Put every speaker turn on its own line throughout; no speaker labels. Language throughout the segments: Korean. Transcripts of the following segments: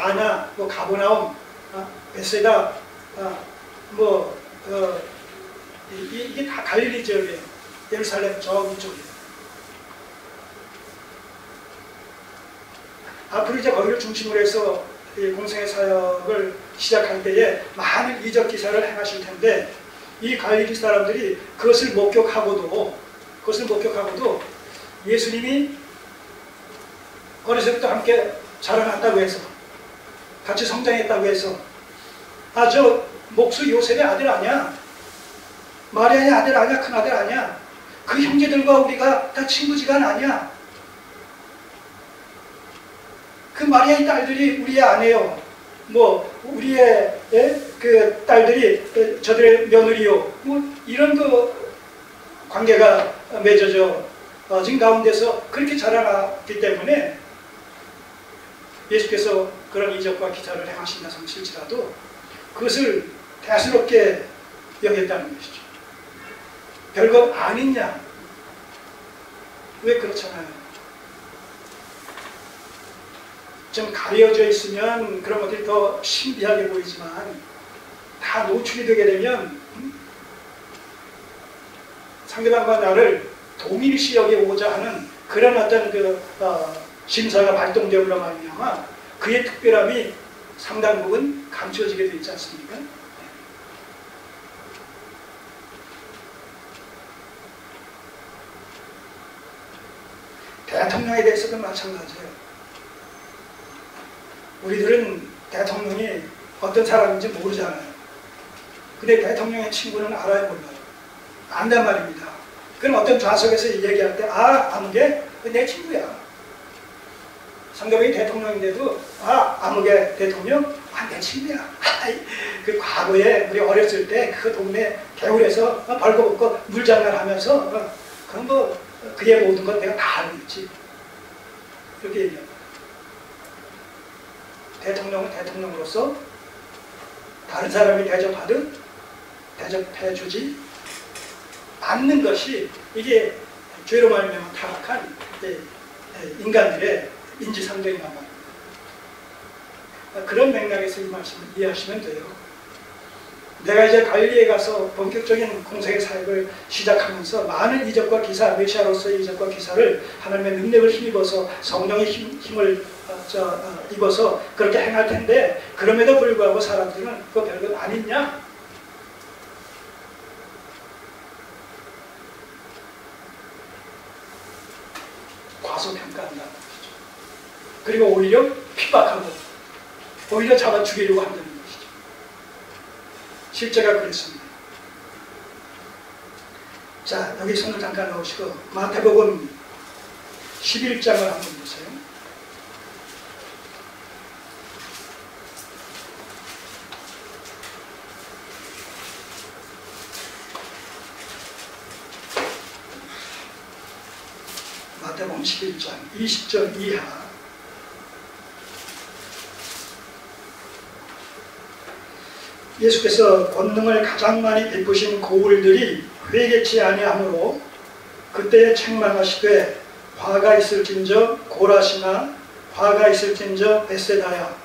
가나, 뭐 가버나움, 베세다, 이게 다 갈릴리 지역이에요. 예루살렘 저기 쪽이에요. 앞으로 이제 거기를 중심으로 해서 이 공생의 사역을 시작할 때에 많은 이적 기사를 행하실 텐데, 이 갈릴리 사람들이 그것을 목격하고도 예수님이 어려서부터 함께 자라났다고 해서, 같이 성장했다고 해서, 저 목수 요셉의 아들 아니야, 마리아의 아들 아니야, 큰 아들 아니야, 그 형제들과 우리가 다 친구지간 아니야, 그 마리아의 딸들이 우리의 아내요, 우리의 그 딸들이 저들의 며느리요, 이런 그 관계가 맺어져 지금 가운데서 그렇게 자라났기 때문에 예수께서 그런 이적과 기사를 행하신다 성실지라도 그것을 대수롭게 여겼다는 것이죠. 별것 아니냐? 왜 그렇잖아요. 좀 가려져 있으면 그런 것들이 더 신비하게 보이지만, 다 노출이 되게 되면 상대방과 나를 동일시 여기고자 하는 그런 어떤 심사가 발동됨으로 말미암아 그의 특별함이 상당 부분 감춰지게 되어 있지 않습니까? 대통령에 대해서도 마찬가지예요. 우리들은 대통령이 어떤 사람인지 모르잖아요. 근데 대통령의 친구는 알아요, 몰라요? 안단 말입니다. 그럼 어떤 좌석에서 얘기할 때, 아무개 내 친구야. 상대방이 대통령인데도, 아무개 대통령, 내 친구야. 그 과거에 우리 어렸을 때 그 동네 개울에서 벌거벗고 물장난 하면서, 그럼 그의 모든 건 내가 다 알고 있지. 그렇게 얘기합니다. 대통령은 대통령으로서 다른 사람이 대접하듯 대접해주지 않는 것이, 이게 죄로 말미암아 타락한 인간들의 인지상정이란 말입니다. 그런 맥락에서 이 말씀을 이해하시면 돼요. 내가 이제 갈릴리에 가서 본격적인 공생의 사역을 시작하면서 많은 이적과 기사, 메시아로서의 이적과 기사를 하나님의 능력을 힘입어서, 성령의 힘을 입어서 그렇게 행할 텐데, 그럼에도 불구하고 사람들은 그거 별것 아니냐? 과소평가한다는 것이죠. 그리고 오히려 핍박하고 오히려 잡아 죽이려고 한다는 것이죠. 실제가 그랬습니다. 자, 여기 손을 잠깐 넣으시고 마태복음 11장을 한번 보세요. 마태복음 11장 20절 이하. 예수께서 권능을 가장 많이 베푸신 고울들이 회개치 아니하므로 그때에 책망하시되 화가 있을진저 고라시나 화가 있을진저 벳세다야.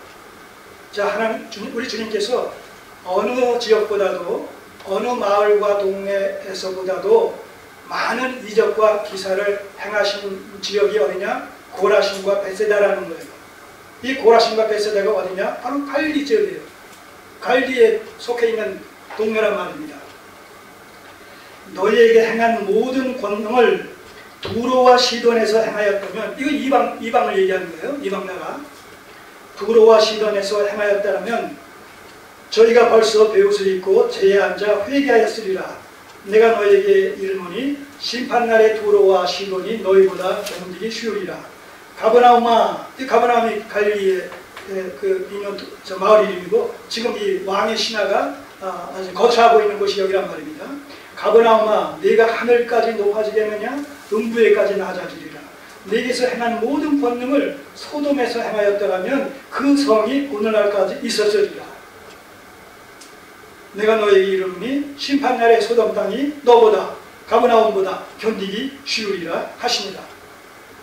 자, 우리 주님께서 어느 지역보다도, 어느 마을과 동네에서보다도 많은 이적과 기사를 행하신 지역이 어디냐? 고라신과 벳세다라는 거예요. 이 고라신과 벳세다가 어디냐? 바로 갈릴리 지역이에요. 갈릴리에 속해 있는 동네란 말입니다. 너희에게 행한 모든 권능을 두로와 시돈에서 행하였다면, 이거 이방을 얘기하는 거예요. 이방 나라. 두로와 시돈에서 행하였다면 저희가 벌써 베옷을 입고 제에 앉아 회개하였으리라. 내가 너희에게 이르노니 심판날의 두로와 시돈이 너희보다 견디기 쉬우리라. 가버나움아, 이 가버나움이 갈릴리의 마을 이름이고, 지금 이 왕의 신하가 거처하고 있는 곳이 여기란 말입니다. 가버나움아, 네가 하늘까지 높아지겠느냐? 음부에까지 낮아지리라. 네게서 행한 모든 권능을 소돔에서 행하였더라면 그 성이 오늘날까지 있었으리라. 내가 너에게 이르노니 심판날의 소돔 땅이 너보다, 가버나움보다 견디기 쉬우리라 하시니라.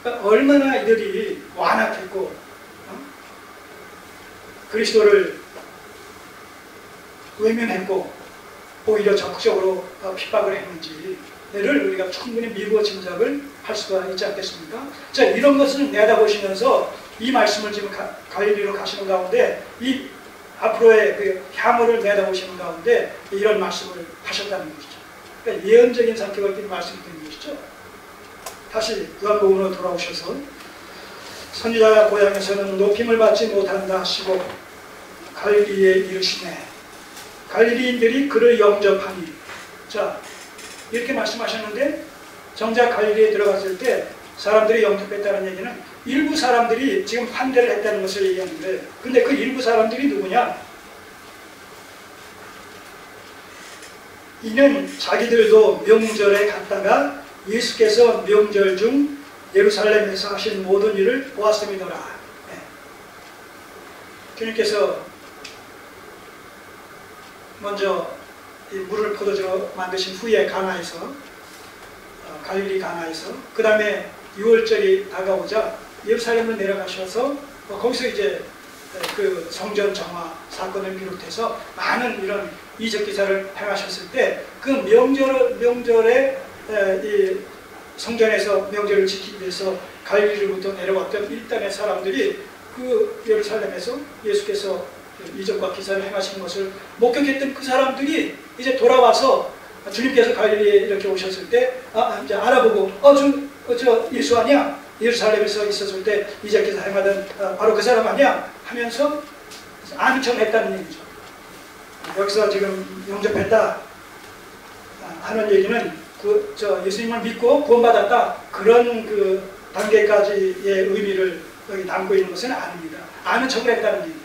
그러니까 얼마나 이들이 완악했고 그리스도를 외면했고 오히려 적극적으로 핍박을 했는지를 우리가 충분히 미루어 짐작을 할 수가 있지 않겠습니까? 자, 이런 것을 내다보시면서 이 말씀을 지금 갈릴리로 가시는 가운데 이 앞으로의 그 향후를 내다보시는 가운데 이런 말씀을 하셨다는 것이죠. 그러니까 예언적인 성격을 띈 말씀이 되는 것이죠. 다시 요한복음으로 돌아오셔서 선지자가 고향에서는 높임을 받지 못한다 하시고 갈릴리에 이르시네. 갈릴리인들이 그를 영접하니. 자, 이렇게 말씀하셨는데 정작 갈릴리에 들어갔을 때 사람들이 영접했다는 얘기는 일부 사람들이 지금 환대를 했다는 것을 얘기하는데, 근데 그 일부 사람들이 누구냐? 이는 자기들도 명절에 갔다가 예수께서 명절 중 예루살렘에서 하신 모든 일을 보았음이더라. 네. 주님께서 먼저 이 물을 포도주로 만드신 후에 가나에서, 갈릴리 가나에서, 그 다음에 6월절이 다가오자 예루살렘으로 내려가셔서 거기서 이제 그 성전 정화 사건을 비롯해서 많은 이런 이적 기사를 행하셨을 때 그 명절에 이 성전에서 명절을 지키기 위해서 갈릴리로부터 내려왔던 일단의 사람들이 그 예루살렘에서 예수께서 이적과 기사를 행하시는 것을 목격했던 그 사람들이 이제 돌아와서 주님께서 갈릴리에 이렇게 오셨을 때 이제 알아보고 저 예수 아니야? 예루살렘에서 있었을 때 이적 기사 행하던 바로 그 사람 아니야? 하면서 아는 척 했다는 얘기죠. 여기서 지금 영접했다 하는 얘기는 예수님을 믿고 구원받았다 그런 그 단계까지의 의미를 여기 담고 있는 것은 아닙니다. 아는 척을 했다는 얘기예요.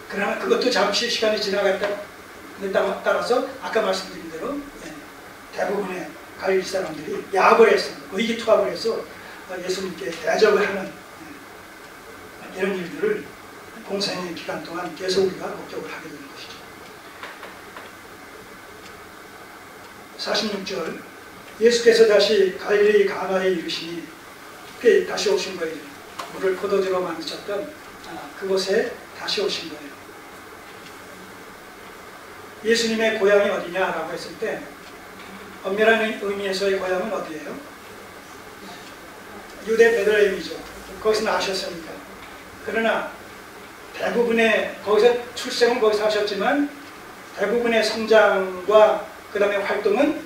그러나 그것도 잠시 시간이 지나갔다에 따라서 아까 말씀드린 대로 대부분의 갈릴리 사람들이 야합을 해서 의기투합을 해서 예수님께 대적을 하는 이런 일들을 공생의 기간 동안 계속 우리가 목격을 하게 되는 것이죠. 46절 예수께서 다시 갈릴리 가나에 이르시니 다시 오신 거예요. 물을 포도주로 만드셨던 그곳에 다시 오신 거예요. 예수님의 고향이 어디냐라고 했을 때 엄밀한 의미에서의 고향은 어디예요? 유대 베들레헴이죠. 거기서 나셨으니까. 그러나 대부분의 거기서 출생은 거기서 하셨지만 대부분의 성장과 그 다음에 활동은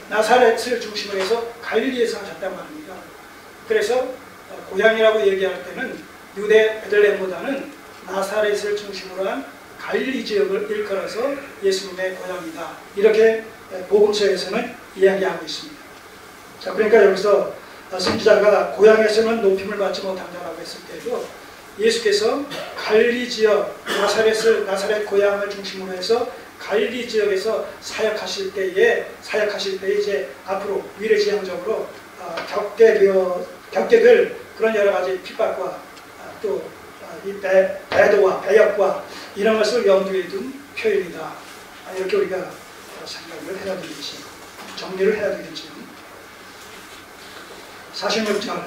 나사렛을 중심으로 해서 갈릴리에서 하셨단 말입니다. 그래서 고향이라고 얘기할 때는 유대 베들레헴보다는 나사렛을 중심으로 한 갈릴리 지역을 일컬어서 예수님의 고향이다. 이렇게 복음서에서는 이야기하고 있습니다. 자, 그러니까 여기서 선지자가 고향에서는 높임을 받지 못한다라고 했을 때도 예수께서 갈릴리 지역 나사렛 고향을 중심으로 해서 갈릴리 지역에서 사역하실 때에 이제 앞으로 미래지향적으로 겪게 될 그런 여러 가지 핍박과 또 이 배도와 배역과 이런 것을 염두에 둔 표현이다. 이렇게 우리가 생각을 해야 되겠지. 정리를 해야 되겠지. 46절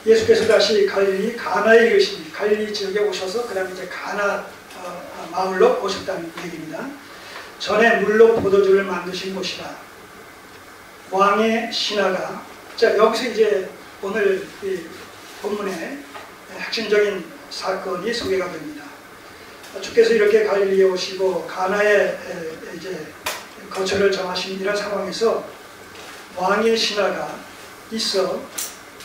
예수께서 다시 갈릴리 가나에 이르시니 갈릴리 지역에 오셔서 그 다음에 이제 가나 마을로 오셨다는 얘기입니다. 전에 물로 포도주를 만드신 곳이라. 왕의 신하가, 자, 여기서 이제 오늘 이 본문의 핵심적인 사건이 소개가 됩니다. 주께서 이렇게 갈릴리에 오시고 가나에 이제 거처를 정하신 이런 상황에서 왕의 신하가 있어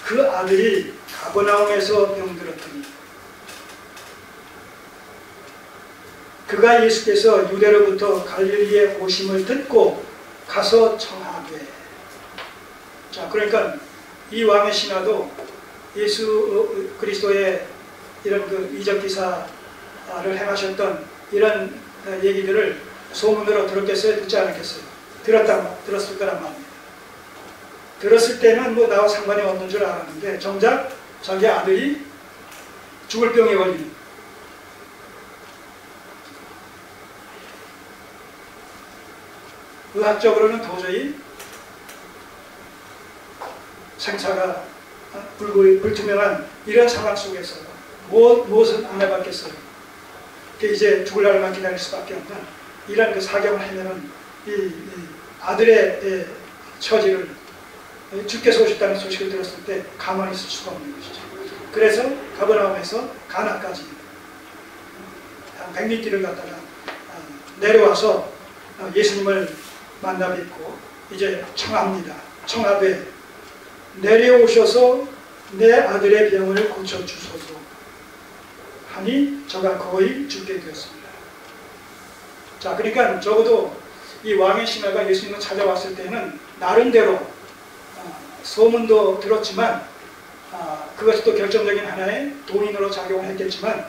그 아들이 가버나움에서 병들었더니 그가 예수께서 유대로부터 갈릴리에 오심을 듣고 가서 청하되. 자, 그러니까 이 왕의 신하도 예수 그리스도의 이런 그 이적 기사를 행하셨던 이런 얘기들을 소문으로 들었겠어요? 듣지 않았겠어요? 들었을 거란 말입니다. 들었을 때는 뭐 나와 상관이 없는 줄 알았는데 정작 자기 아들이 죽을 병에 걸리는, 의학적으로는 도저히 생사가 불투명한 이런 상황 속에서 무엇은 안 해봤겠어요? 이제 죽을 날만 기다릴 수밖에 없는 이런 그 사경을 하면은 이 아들의 처지를 주께서 오셨다는 소식을 들었을 때 가만히 있을 수가 없는 것이죠. 그래서 가버나움에서 가나까지 100리길을 갖다가 내려와서 예수님을 만나 뵙고 이제 청합니다. 청합에 내려오셔서 내 아들의 병을 고쳐주소서 하니 저가 거의 죽게 되었습니다. 자, 그러니까 적어도 이 왕의 신하가 예수님을 찾아왔을 때는 나름대로 소문도 들었지만 그것이 또 결정적인 하나의 동인으로 작용을 했겠지만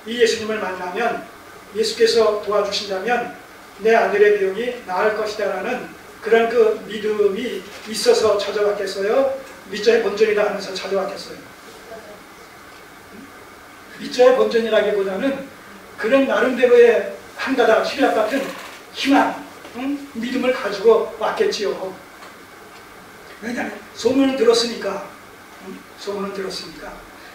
이 예수님을 만나면 예수께서 도와주신다면 내 아들의 병이 나을 것이다 라는 그런 그 믿음이 있어서 찾아왔겠어요? 믿자의 본전이다 하면서 찾아왔겠어요? 믿자의 본전이라기보다는 그런 나름대로의 한 가닥 신락 같은 희망, 믿음을 가지고 왔겠지요. 왜냐하면 소문은 들었으니까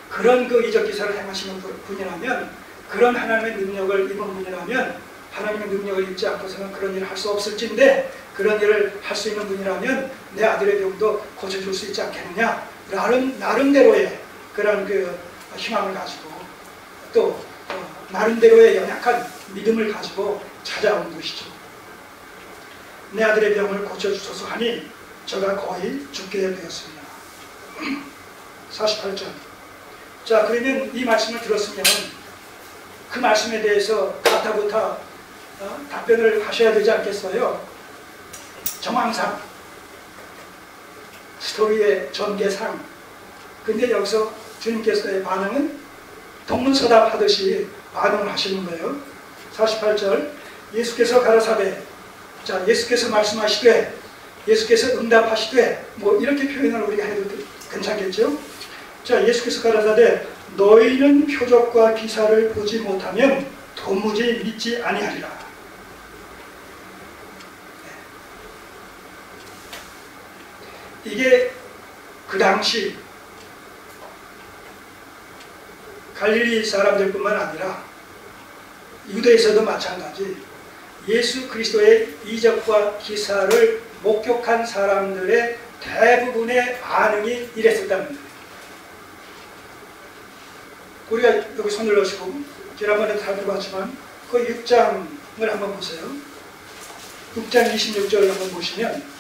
그런 그 이적 기사를 행하시는 분이라면, 그런 하나님의 능력을 입은 분이라면, 하나님의 능력을 입지 않고서는 그런 일을 할 수 없을진데 그런 일을 할 수 있는 분이라면 내 아들의 병도 고쳐줄 수 있지 않겠느냐 라는 나름대로의 그런 그 희망을 가지고 또 나름대로의 연약한 믿음을 가지고 찾아온 것이죠. 내 아들의 병을 고쳐주소서 하니 저가 거의 죽게 되었습니다. 48절. 자, 그러면 이 말씀을 들었으면 그 말씀에 대해서 가타부타 답변을 하셔야 되지 않겠어요? 정황상, 스토리의 전개상. 근데 여기서 주님께서의 반응은 동문서답하듯이 반응을 하시는 거예요. 48절. 예수께서 가라사대, 자, 예수께서 말씀하시되, 예수께서 응답하시되, 뭐 이렇게 표현을 우리가 해도 괜찮겠죠? 자, 예수께서 가라사대 너희는 표적과 기사를 보지 못하면 도무지 믿지 아니하리라. 이게 그 당시 갈릴리 사람들뿐만 아니라 유대에서도 마찬가지 예수 그리스도의 이적과 기사를 목격한 사람들의 대부분의 반응이 이랬었다는 거예요. 우리가 여기 손을 넣으시고 지난번에 살펴봤지만 그 6장을 한번 보세요. 6장 26절을 한번 보시면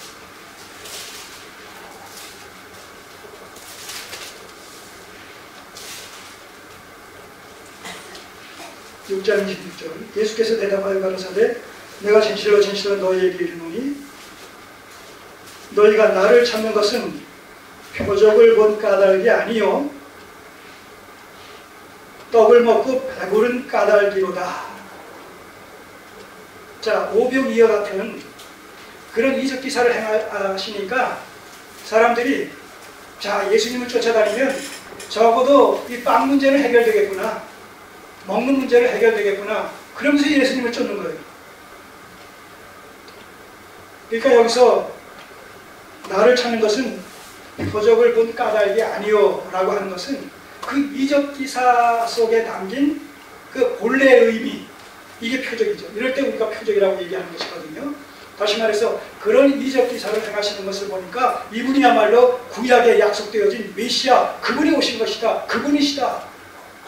6장 26절. 예수께서 대답하여 가라사대 내가 진실로 진실로 너희에게 이르노니 너희가 나를 찾는 것은 표적을 본 까닭이 아니요 떡을 먹고 배부른 까닭이로다. 자, 오병이어 같은 그런 이적 기사를 행하시니까 사람들이 자, 예수님을 쫓아다니면 적어도 이 빵 문제는 해결되겠구나, 먹는 문제는 해결되겠구나, 그러면서 예수님을 쫓는 거예요. 그러니까 여기서 나를 찾는 것은 표적을 본 까닭이 아니요 라고 하는 것은 그 이적 기사 속에 담긴 그 본래의 의미, 이게 표적이죠. 이럴 때 우리가 표적이라고 얘기하는 것이거든요. 다시 말해서 그런 이적 기사를 행하시는 것을 보니까 이분이야말로 구약에 약속되어진 메시아, 그분이 오신 것이다, 그분이시다.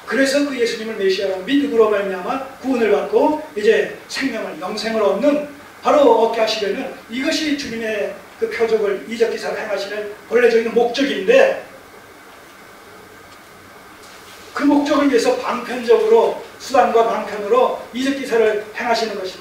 그래서 그 예수님을 메시아라고 믿음으로 말미암아 구원을 받고 이제 생명을, 영생을 얻는, 바로 얻게 하시려는 이것이 주님의 그 표적을, 이적 기사를 행하시는 본래적인 목적인데, 그 목적을 위해서 방편적으로, 수단과 방편으로 이적 기사를 행하시는 것입니다.